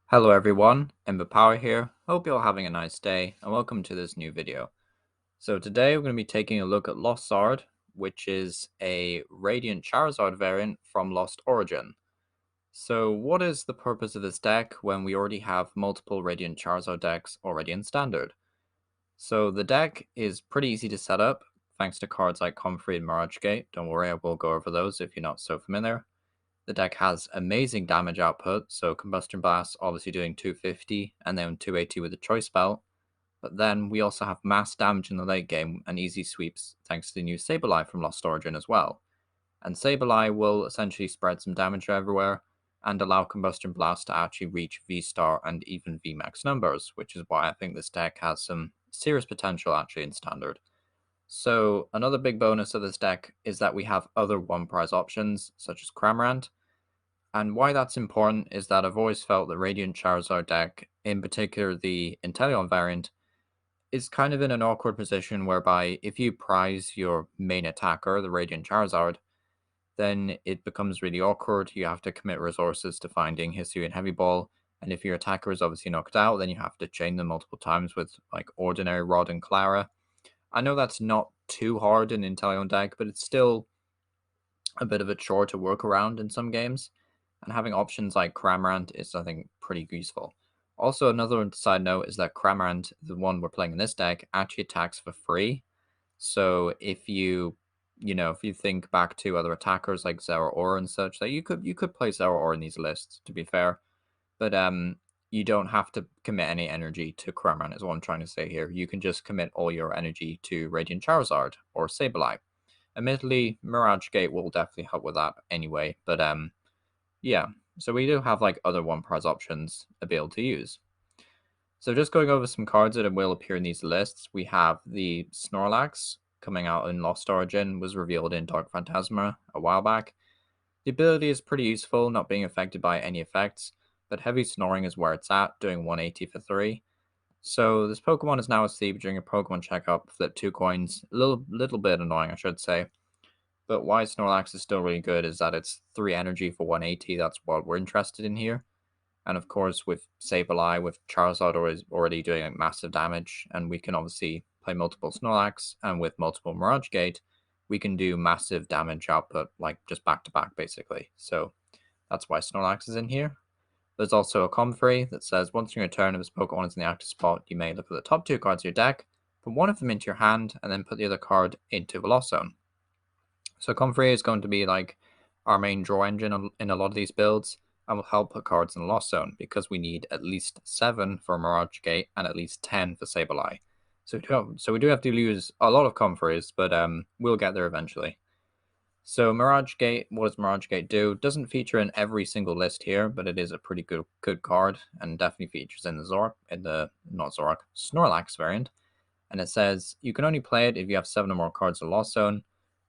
Hello everyone, Ember Power here. Hope you're all having a nice day and welcome to this new video. So today we're going to be taking a look at Lostard, which is a Radiant Charizard variant from Lost Origin. So what is the purpose of this deck when we already have multiple Radiant Charizard decks already in Standard? So the deck is pretty easy to set up thanks to cards like Comfrey and Mirage Gate. Don't worry, I will go over those if you're not so familiar. The deck has amazing damage output, so Combustion Blast obviously doing 250 and then 280 with the Choice Belt. But then we also have mass damage in the late game and easy sweeps thanks to the new Sableye from Lost Origin as well. And Sableye will essentially spread some damage everywhere and allow Combustion Blast to actually reach V-Star and even VMAX numbers, which is why I think this deck has some serious potential actually in Standard. So another big bonus of this deck is that we have other one prize options such as Cramorant. And why that's important is that I've always felt the Radiant Charizard deck, in particular the Inteleon variant, is kind of in an awkward position whereby if you prize your main attacker, the Radiant Charizard, then it becomes really awkward. You have to commit resources to finding Hisuian Heavy Ball. And if your attacker is obviously knocked out, then you have to chain them multiple times with like Ordinary Rod and Clara. I know that's not too hard in Inteleon deck, but it's still a bit of a chore to work around in some games. And having options like Cramorant is, I think, pretty useful. Also, another side note is that Cramorant, the one we're playing in this deck, actually attacks for free. So if if you think back to other attackers like Zeraora and such, that you could play Zeraora in these lists, to be fair. But you don't have to commit any energy to Cramorant, is what I'm trying to say here. You can just commit all your energy to Radiant Charizard or Sableye. Admittedly, Mirage Gate will definitely help with that anyway, but yeah, so we do have like other one prize options to be able to use. So just going over some cards that will appear in these lists, we have the Snorlax coming out in Lost Origin, was revealed in Dark Phantasma a while back. The ability is pretty useful, not being affected by any effects, but heavy snoring is where it's at, doing 180 for 3. So this Pokemon is now asleep during a Pokemon checkup, flip 2 coins, a little bit annoying I should say. But why Snorlax is still really good is that it's 3 energy for 180. That's what we're interested in here. And of course, with Sableye, with Charizard already doing like massive damage, and we can obviously play multiple Snorlax, and with multiple Mirage Gate, we can do massive damage output, like just back to back, basically. So that's why Snorlax is in here. There's also a Comfrey that says once in your turn, if this Pokemon is in the active spot, you may look at the top 2 cards of your deck, put one of them into your hand, and then put the other card into the Lost Zone. So Comfrey is going to be like our main draw engine in a lot of these builds and will help put cards in the Lost Zone because we need at least 7 for Mirage Gate and at least 10 for Sableye. So we do have to use a lot of Comfreys, but we'll get there eventually. So Mirage Gate, what does Mirage Gate do? Doesn't feature in every single list here, but it is a pretty good card and definitely features in the Snorlax variant. And it says you can only play it if you have 7 or more cards in Lost Zone.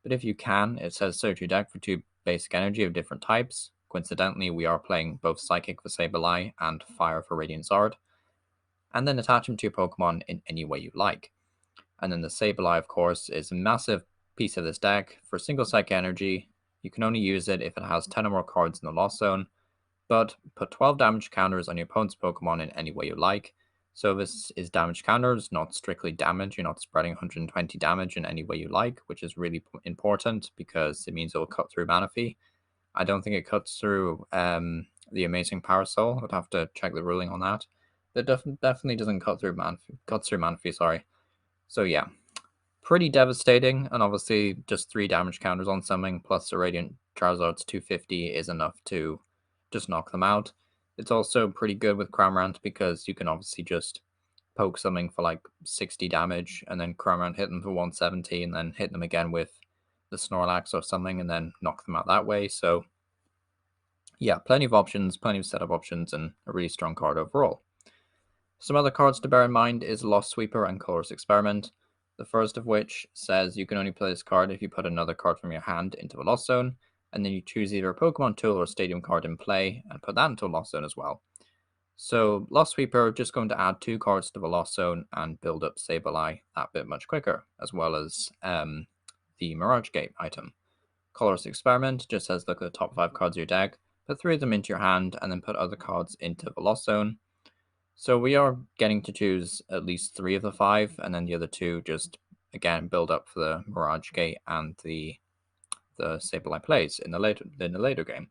But if you can, it says search your deck for 2 basic energy of different types. Coincidentally, we are playing both Psychic for Sableye and Fire for Radiant Zard. And then attach them to your Pokemon in any way you like. And then the Sableye, of course, is a massive piece of this deck. For single Psychic energy, you can only use it if it has 10 or more cards in the Lost Zone. But put 12 damage counters on your opponent's Pokemon in any way you like. So this is damage counters, not strictly damage. You're not spreading 120 damage in any way you like, which is really important because it means it will cut through Manaphy. I don't think it cuts through the Amazing Power Soul. I'd have to check the ruling on that. But definitely doesn't cut through Manaphy, sorry. So yeah, pretty devastating, and obviously just 3 damage counters on something plus the Radiant Charizard's 250 is enough to just knock them out. It's also pretty good with Cramorant because you can obviously just poke something for like 60 damage and then Cramorant hit them for 170 and then hit them again with the Snorlax or something and then knock them out that way. So yeah, plenty of options, plenty of setup options, and a really strong card overall. Some other cards to bear in mind is Lost Sweeper and Colorless Experiment. The first of which says you can only play this card if you put another card from your hand into a Lost Zone, and then you choose either a Pokemon tool or Stadium card in play and put that into a Lost Zone as well. So Lost Sweeper just going to add 2 cards to the Lost Zone and build up Sableye that bit much quicker, as well as the Mirage Gate item. Colorless Experiment just says look at the top 5 cards of your deck, put 3 of them into your hand, and then put other cards into the Lost Zone. So we are getting to choose at least 3 of the 5, and then the other 2 just, again, build up for the Mirage Gate and the Sableye plays in the later game.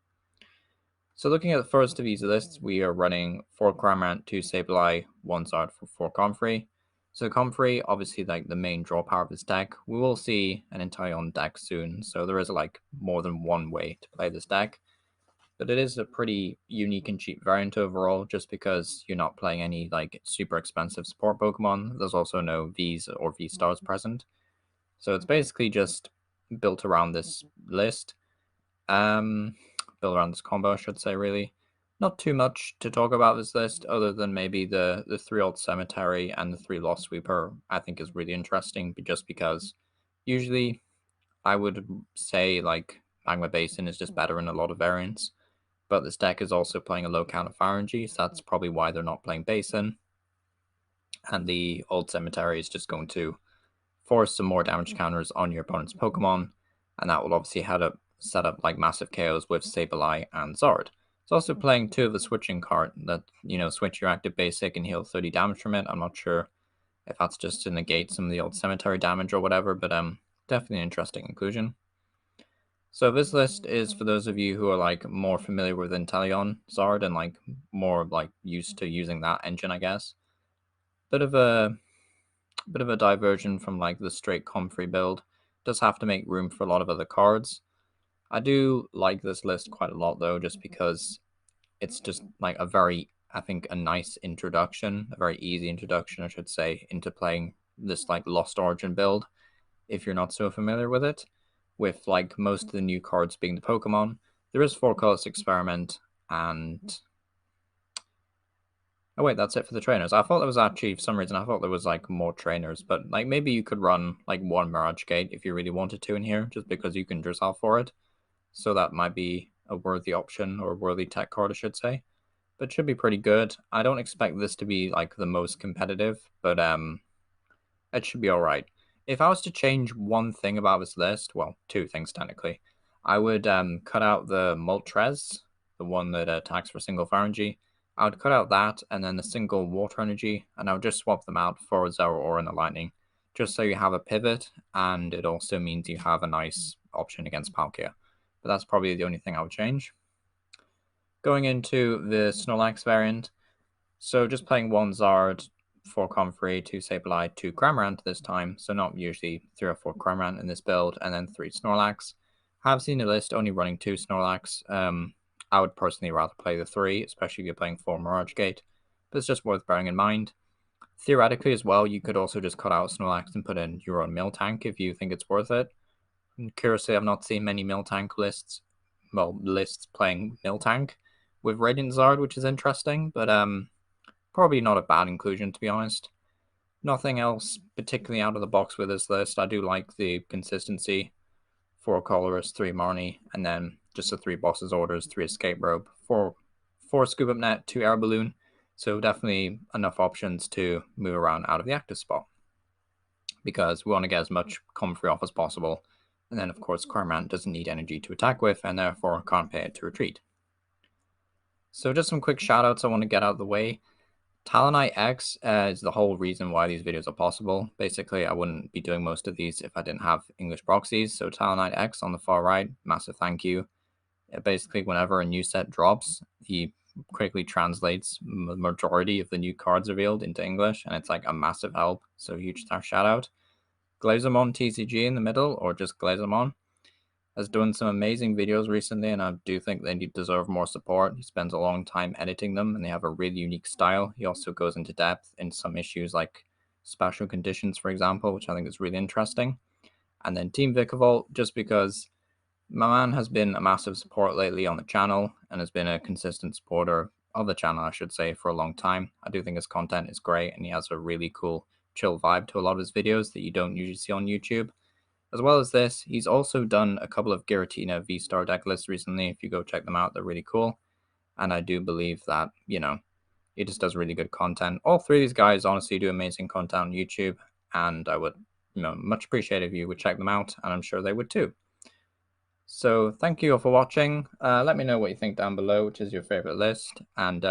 So looking at the first of these lists, we are running 4 Cramorant, 2 Sableye, 1 Zard for 4 Comfrey. So Comfrey, obviously like the main draw power of this deck. We will see an Enteion deck soon, so there is like more than one way to play this deck. But it is a pretty unique and cheap variant overall, just because you're not playing any like super expensive support Pokemon. There's also no Vs or V-Stars present. So it's basically just built around this list. Built around this combo, I should say, really. Not too much to talk about this list, other than maybe the 3 Old Cemetery and the 3 Lost Sweeper, I think is really interesting, just because usually I would say like Magma Basin is just better in a lot of variants. But this deck is also playing a low count of Pharange, so that's probably why they're not playing Basin. And the Old Cemetery is just going to force some more damage counters on your opponent's Pokemon, and that will obviously set up like massive KOs with Sableye and Zard. It's also playing 2 of the switching card that, switch your active basic and heal 30 damage from it. I'm not sure if that's just to negate some of the Old Cemetery damage or whatever, but definitely an interesting inclusion. So this list is for those of you who are like more familiar with Inteleon Zard and like more like used to using that engine, I guess. Bit of a diversion from like the straight Comfrey build. Does have to make room for a lot of other cards. I do like this list quite a lot though, just because it's just like a nice introduction, a very easy introduction, I should say, into playing this like Lost Origin build, if you're not so familiar with it, with like most of the new cards being the Pokemon. There is 4 Colors Experiment, and oh wait, that's it for the trainers. I thought there was actually, for some reason, I thought there was like more trainers, but like maybe you could run like 1 Mirage Gate if you really wanted to in here, just because you can Drizzle for it. So that might be a worthy option, or a worthy tech card, I should say. But it should be pretty good. I don't expect this to be like the most competitive, but it should be alright. If I was to change one thing about this list, well, 2 things technically, I would cut out the Moltres, the one that attacks for single Pharange. I would cut out that and then the single Water Energy, and I would just swap them out for Zeraora and the Lightning, just so you have a pivot, and it also means you have a nice option against Palkia. But that's probably the only thing I would change. Going into the Snorlax variant, so just playing 1 Zard, 4 Comfrey, 2 Sableye, 2 Cramorant this time, so not usually 3 or 4 Cramorant in this build, and then 3 Snorlax. I have seen a list only running 2 Snorlax. I would personally rather play the 3, especially if you're playing 4 Mirage Gate, but it's just worth bearing in mind. Theoretically as well, you could also just cut out Snorlax and put in your own Miltank if you think it's worth it. And curiously, I've not seen many Miltank lists playing Miltank with Radiant Zard, which is interesting, but probably not a bad inclusion, to be honest. Nothing else particularly out of the box with this list. I do like the consistency. 4 Colorus, 3 Marnie, and then just the 3 Bosses Orders, 3 Escape Rope, 4 Scoop Up Net, 2 Air Balloon. So definitely enough options to move around out of the active spot, because we want to get as much Comfrey off as possible. And then, of course, Cramorant doesn't need energy to attack with, and therefore can't pay it to retreat. So just some quick shoutouts I want to get out of the way. Talonite X is the whole reason why these videos are possible. Basically, I wouldn't be doing most of these if I didn't have English proxies. So Talonite X on the far right, massive thank you. Basically, whenever a new set drops, he quickly translates the majority of the new cards revealed into English, and it's like a massive help. So huge shout out. Glazamon TCG in the middle, or just Glazamon, has done some amazing videos recently, and I do think they deserve more support. He spends a long time editing them, and they have a really unique style. He also goes into depth in some issues like special conditions, for example, which I think is really interesting. And then Team Vikavolt, just because my man has been a massive support lately on the channel, and has been a consistent supporter of the channel, I should say, for a long time. I do think his content is great, and he has a really cool, chill vibe to a lot of his videos that you don't usually see on YouTube. As well as this, he's also done a couple of Giratina V-Star deck lists recently. If you go check them out, they're really cool. And I do believe that, he just does really good content. All 3 of these guys honestly do amazing content on YouTube, and I would, much appreciate if you would check them out, and I'm sure they would too. So thank you all for watching. Let me know what you think down below, which is your favorite list, and